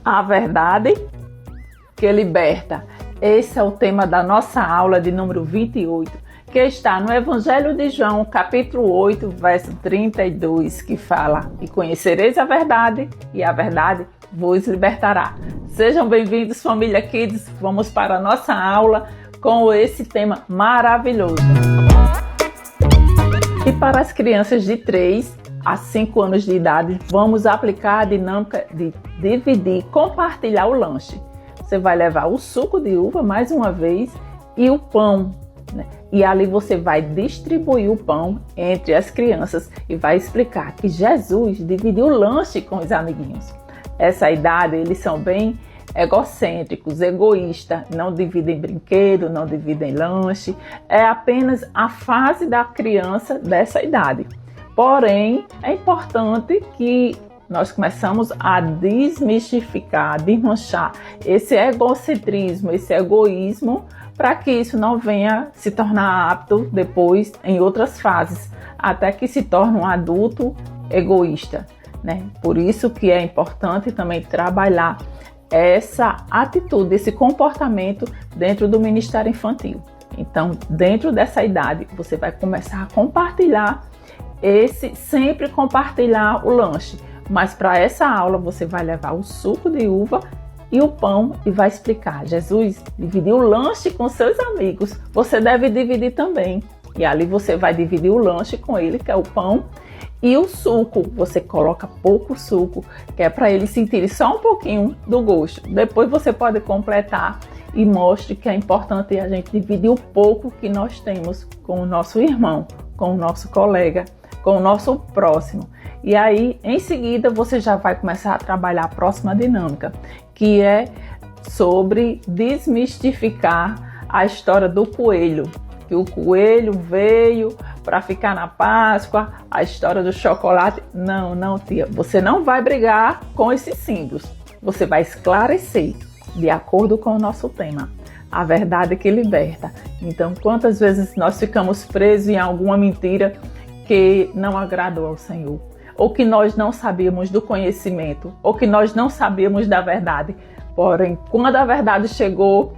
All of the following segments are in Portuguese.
A verdade que liberta. Esse é o tema da nossa aula de número 28, que está no Evangelho de João, capítulo 8, verso 32, que fala: e conhecereis a verdade, e a verdade vos libertará. Sejam bem-vindos, família Kids. Vamos para a nossa aula com esse tema maravilhoso. E para as crianças de 3 a 5 anos de idade, vamos aplicar a dinâmica de dividir, compartilhar o lanche. Você vai levar o suco de uva mais uma vez e o pão, né? E ali você vai distribuir o pão entre as crianças e vai explicar que Jesus dividiu o lanche com os amiguinhos. Essa idade eles são bem egocêntricos, egoístas, não dividem brinquedo, não dividem lanche. É apenas a fase da criança dessa idade. Porém, é importante que nós começamos a desmistificar, desmanchar esse egocentrismo, esse egoísmo, para que isso não venha se tornar apto depois em outras fases, até que se torne um adulto egoísta, né? Por isso que é importante também trabalhar essa atitude, esse comportamento dentro do Ministério Infantil. Então, dentro dessa idade, você vai começar a compartilhar sempre compartilhar o lanche. Mas para essa aula você vai levar o suco de uva e o pão e vai explicar: Jesus dividiu o lanche com seus amigos, você deve dividir também. E ali você vai dividir o lanche com ele, que é o pão, e o suco. Você coloca pouco suco, que é para eles sentirem só um pouquinho do gosto. Depois você pode completar e mostre que é importante a gente dividir o pouco que nós temos com o nosso irmão, com o nosso colega, com o nosso próximo. E aí, em seguida, você já vai começar a trabalhar a próxima dinâmica, que é sobre desmistificar a história do coelho. Que o coelho veio para ficar na Páscoa, a história do chocolate. Não, tia. Você não vai brigar com esses símbolos. Você vai esclarecer de acordo com o nosso tema. A verdade que liberta. Então, quantas vezes nós ficamos presos em alguma mentira que não agradou ao Senhor? Ou que nós não sabíamos do conhecimento, ou que nós não sabíamos da verdade. Porém, quando a verdade chegou,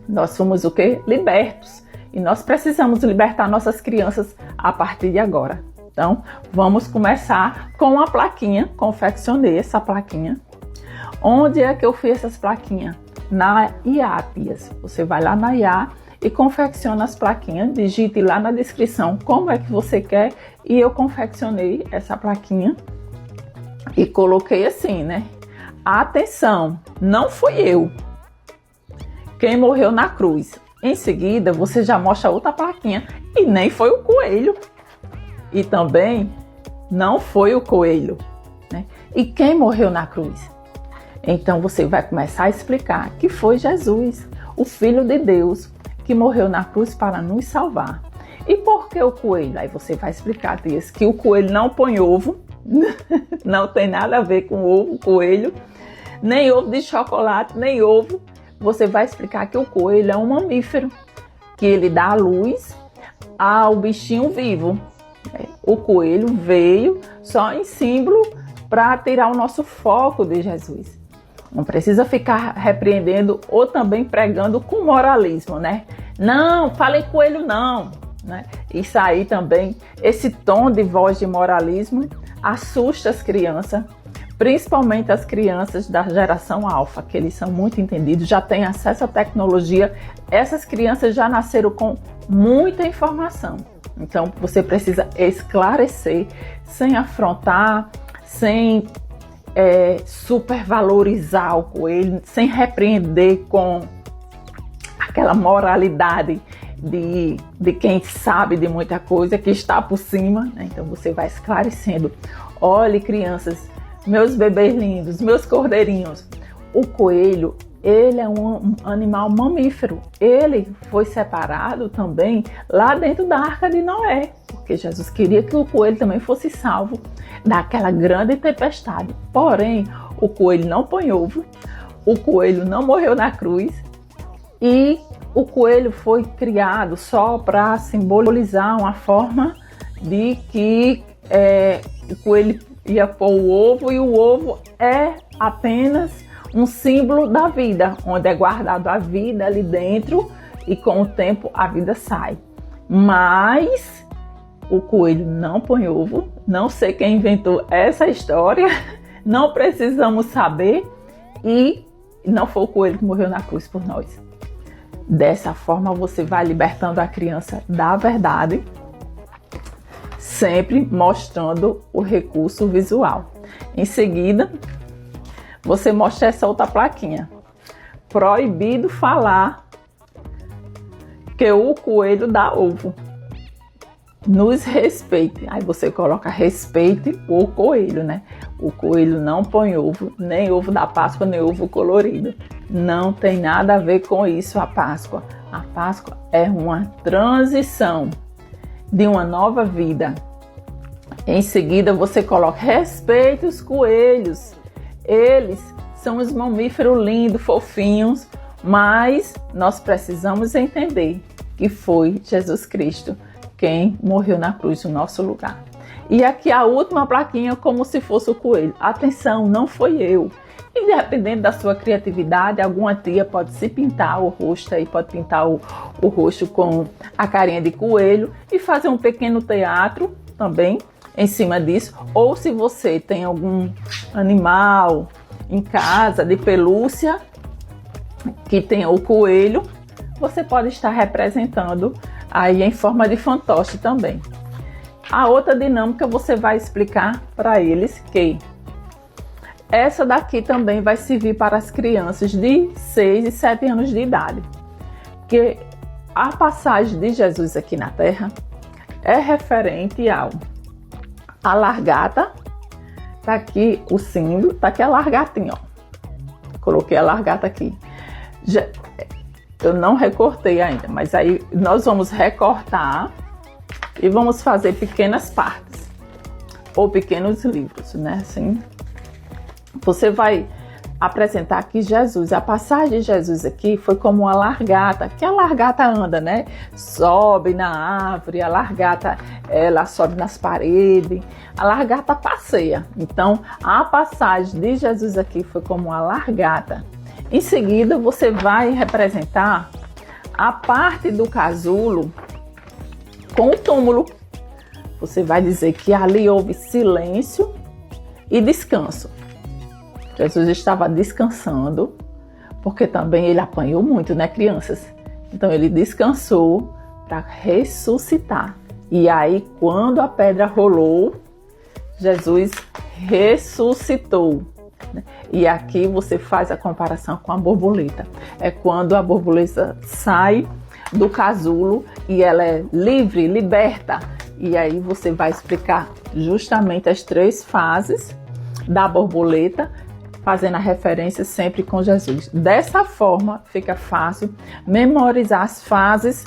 nós fomos o quê? Libertos. E nós precisamos libertar nossas crianças a partir de agora. Então, vamos começar com uma plaquinha. Confeccionei essa plaquinha. Onde é que eu fiz essas plaquinhas? Na IA, tias. Você vai lá na IA e confecciona as plaquinhas, digite lá na descrição como é que você quer, e eu confeccionei essa plaquinha e coloquei assim, né? Atenção, não fui eu quem morreu na cruz. Em seguida, você já mostra outra plaquinha, e nem foi o coelho, e também não foi o coelho, né? E quem morreu na cruz? Então você vai começar a explicar que foi Jesus, o Filho de Deus, que morreu na cruz para nos salvar. E por que o coelho? Aí você vai explicar disso, que o coelho não põe ovo, não tem nada a ver com ovo, coelho, nem ovo de chocolate, nem ovo. Você vai explicar que o coelho é um mamífero, que ele dá a luz ao bichinho vivo. O coelho veio só em símbolo para tirar o nosso foco de Jesus. Não precisa ficar repreendendo ou também pregando com moralismo, né? Não, fale coelho não, né? Isso aí também, esse tom de voz de moralismo assusta as crianças, principalmente as crianças da geração alfa, que eles são muito entendidos, já têm acesso à tecnologia. Essas crianças já nasceram com muita informação. Então, você precisa esclarecer, sem afrontar, sem supervalorizar o coelho, sem repreender com aquela moralidade de quem sabe de muita coisa, que está por cima, né? Então você vai esclarecendo: olhe, crianças, meus bebês lindos, meus cordeirinhos, o coelho, ele é um animal mamífero. Ele foi separado também lá dentro da Arca de Noé, porque Jesus queria que o coelho também fosse salvo daquela grande tempestade. Porém, o coelho não põe ovo, o coelho não morreu na cruz, e o coelho foi criado só para simbolizar uma forma de que o coelho ia pôr o ovo, e o ovo é apenas um símbolo da vida, onde é guardado a vida ali dentro e com o tempo a vida sai. Mas o coelho não põe ovo, não sei quem inventou essa história, não precisamos saber, e não foi o coelho que morreu na cruz por nós. Dessa forma você vai libertando a criança da verdade, sempre mostrando o recurso visual. Em seguida, você mostra essa outra plaquinha. Proibido falar que o coelho dá ovo. Nos respeite. Aí você coloca respeite o coelho, né? O coelho não põe ovo, nem ovo da Páscoa, nem ovo colorido. Não tem nada a ver com isso a Páscoa. A Páscoa é uma transição de uma nova vida. Em seguida você coloca respeite os coelhos. Eles são os mamíferos lindos, fofinhos, mas nós precisamos entender que foi Jesus Cristo quem morreu na cruz no nosso lugar. E aqui a última plaquinha como se fosse o coelho. Atenção, não foi eu. E dependendo da sua criatividade, alguma tia pode se pintar o rosto aí, pode pintar o rosto com a carinha de coelho e fazer um pequeno teatro também em cima disso. Ou se você tem algum animal em casa de pelúcia que tenha o coelho, você pode estar representando aí em forma de fantoche também. A outra dinâmica você vai explicar para eles que essa daqui também vai servir para as crianças de 6 e 7 anos de idade. Que a passagem de Jesus aqui na Terra é referente ao a largata. Tá aqui o símbolo, tá aqui a largatinha, ó. Coloquei a largata aqui. Eu não recortei ainda, mas aí nós vamos recortar e vamos fazer pequenas partes ou pequenos livros, né? Assim, você vai apresentar aqui Jesus. A passagem de Jesus aqui foi como uma largata, que a largata anda, né? Sobe na árvore, a largata ela sobe nas paredes, a largata passeia. Então, a passagem de Jesus aqui foi como uma largata. Em seguida, você vai representar a parte do casulo com o túmulo. Você vai dizer que ali houve silêncio e descanso. Jesus estava descansando, porque também ele apanhou muito, né, crianças? Então ele descansou para ressuscitar. E aí, quando a pedra rolou, Jesus ressuscitou. E aqui você faz a comparação com a borboleta. É quando a borboleta sai do casulo e ela é livre, liberta. E aí você vai explicar justamente as 3 fases da borboleta, fazendo a referência sempre com Jesus. Dessa forma fica fácil memorizar as fases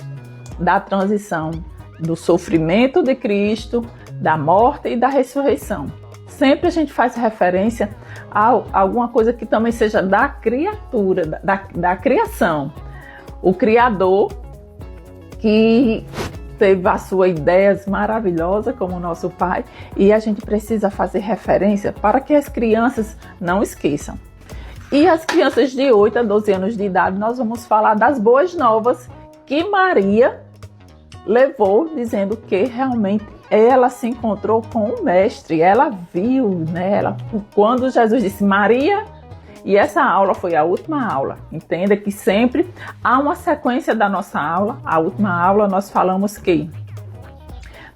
da transição do sofrimento de Cristo, da morte e da ressurreição. Sempre a gente faz referência a alguma coisa que também seja da criatura, da criação. O Criador que teve as suas ideias maravilhosas como o nosso Pai, e a gente precisa fazer referência para que as crianças não esqueçam. E as crianças de 8 a 12 anos de idade, nós vamos falar das boas novas que Maria levou, dizendo que realmente ela se encontrou com o Mestre, ela viu, né? Quando Jesus disse Maria, e essa aula foi a última aula. Entenda que sempre há uma sequência da nossa aula. A última aula nós falamos que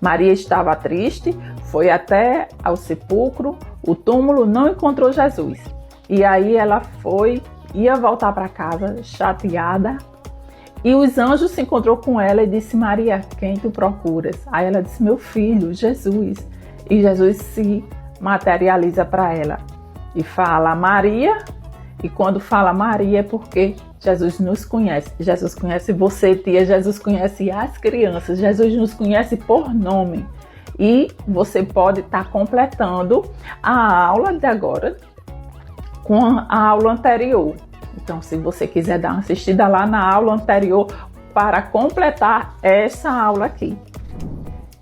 Maria estava triste, foi até ao sepulcro, o túmulo, não encontrou Jesus. E aí ela ia voltar para casa chateada, e os anjos se encontrou com ela e disse, Maria, quem tu procuras? Aí ela disse, meu filho, Jesus. E Jesus se materializa para ela e fala Maria, e quando fala Maria é porque Jesus nos conhece. Jesus conhece você, tia, Jesus conhece as crianças, Jesus nos conhece por nome. E você pode estar completando a aula de agora com a aula anterior. Então, se você quiser dar uma assistida lá na aula anterior para completar essa aula aqui.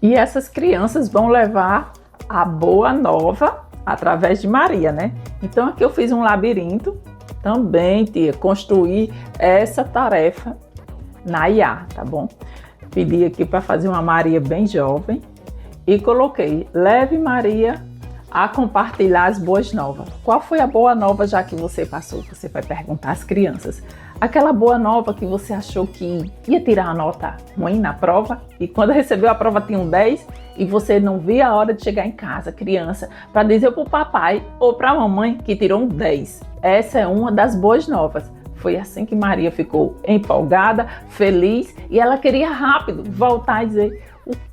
E essas crianças vão levar a boa nova através de Maria, né? Então, aqui eu fiz um labirinto também, tia, construir essa tarefa na IA, tá bom? Pedi aqui para fazer uma Maria bem jovem e coloquei: leve Maria a compartilhar as boas novas. Qual foi a boa nova já que você passou? Você vai perguntar às crianças. Aquela boa nova que você achou que ia tirar a nota ruim na prova e quando recebeu a prova tinha um 10 e você não via a hora de chegar em casa, criança, para dizer para o papai ou para a mamãe que tirou um 10. Essa é uma das boas novas. Foi assim que Maria ficou empolgada, feliz e ela queria rápido voltar e dizer: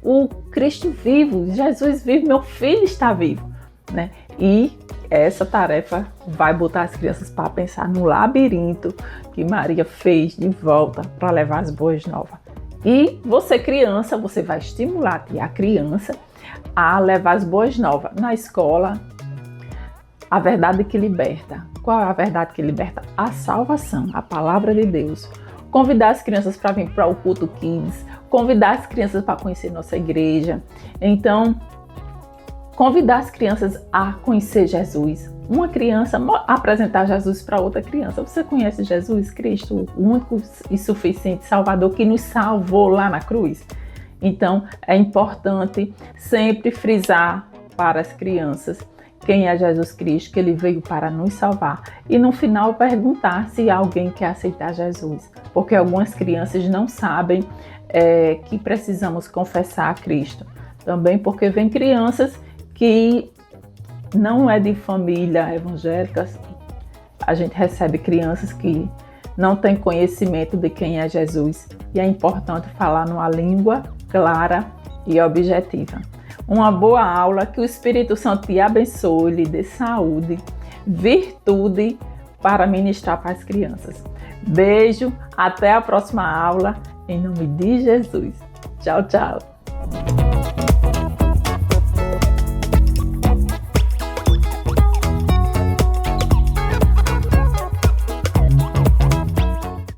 o Cristo vivo, Jesus vivo, meu filho está vivo, né? E essa tarefa vai botar as crianças para pensar no labirinto que Maria fez de volta para levar as boas novas. E você, criança, você vai estimular a criança a levar as boas novas na escola. A verdade que liberta. Qual é a verdade que liberta? A salvação, a palavra de Deus. Convidar as crianças para vir para o culto Kids, convidar as crianças para conhecer nossa igreja. Então, convidar as crianças a conhecer Jesus. Uma criança apresentar Jesus para outra criança. Você conhece Jesus Cristo, o único e suficiente Salvador que nos salvou lá na cruz? Então, é importante sempre frisar para as crianças quem é Jesus Cristo, que ele veio para nos salvar. E no final perguntar se alguém quer aceitar Jesus. Porque algumas crianças não sabem que precisamos confessar a Cristo. Também porque vem crianças que não é de família evangélica. A gente recebe crianças que não têm conhecimento de quem é Jesus. E é importante falar numa língua clara e objetiva. Uma boa aula, que o Espírito Santo te abençoe, lhe dê saúde, virtude para ministrar para as crianças. Beijo, até a próxima aula, em nome de Jesus. Tchau, tchau.